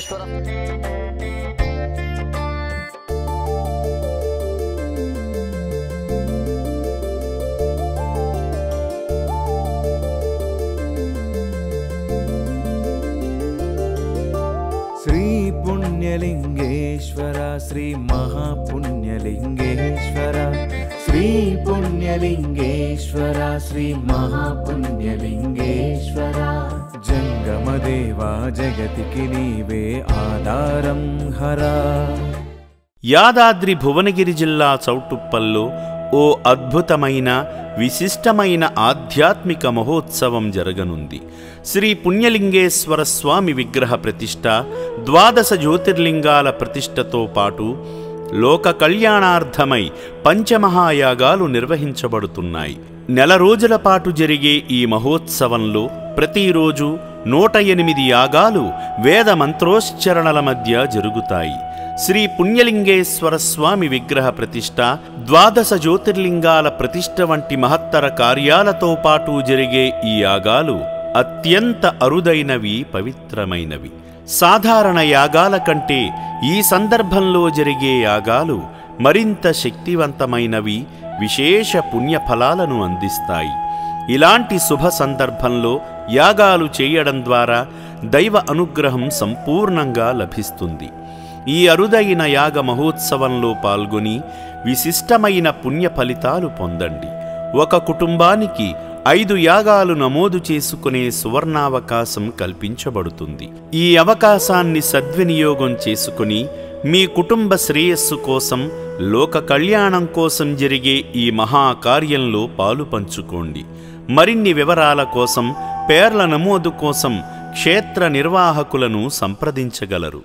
పుణ్యలింగేశ్వర శ్రీ పుణ్యలింగేశ్వర శ్రీ మహాపుణ్యలింగేశ్వర శ్రీ పుణ్యలింగేశ్వర శ్రీ మహాపుణ్యలింగేశ్వర జంగమదేవా జగతికి నీవే ఆధారం హరా. యాదాద్రి భువనగిరి జిల్లా చౌటుప్పల్లో ఓ అద్భుతమైన విశిష్టమైన ఆధ్యాత్మిక మహోత్సవం జరగనుంది. శ్రీ పుణ్యలింగేశ్వర స్వామి విగ్రహ ప్రతిష్ఠ, 12 జ్యోతిర్లింగాల ప్రతిష్ఠతో పాటు లోక కళ్యాణార్థమై పంచమహాయాగాలు నిర్వహించబడుతున్నాయి. నెల రోజుల పాటు జరిగే ఈ మహోత్సవంలో ప్రతిరోజు 108 యాగాలు వేద మంత్రోచ్చరణల మధ్య జరుగుతాయి. శ్రీ పుణ్యలింగేశ్వర స్వామి విగ్రహ ప్రతిష్ఠ, 12 జ్యోతిర్లింగాల ప్రతిష్ఠ వంటి మహత్తర కార్యాలతో పాటు జరిగే ఈ యాగాలు అత్యంత అరుదైనవి, పవిత్రమైనవి. సాధారణ యాగాల కంటే ఈ సందర్భంలో జరిగే యాగాలు మరింత శక్తివంతమైనవి, విశేష పుణ్యఫలాలను అందిస్తాయి. ఇలాంటి శుభ సందర్భంలో యాగాలు చేయడం ద్వారా దైవ అనుగ్రహం సంపూర్ణంగా లభిస్తుంది. ఈ అరుదైన యాగ మహోత్సవంలో పాల్గొని విశిష్టమైన పుణ్య ఫలితాలు పొందండి. ఒక కుటుంబానికి 5 యాగాలు నమోదు చేసుకునే సువర్ణావకాశం కల్పించబడుతుంది. ఈ అవకాశాన్ని సద్వినియోగం చేసుకుని మీ కుటుంబ శ్రేయస్సు కోసం, లోక కళ్యాణం కోసం జరిగే ఈ మహాకార్యంలో పాలు పంచుకోండి. మరిన్ని వివరాల కోసం, పేర్ల నమోదు కోసం క్షేత్ర నిర్వాహకులను సంప్రదించగలరు.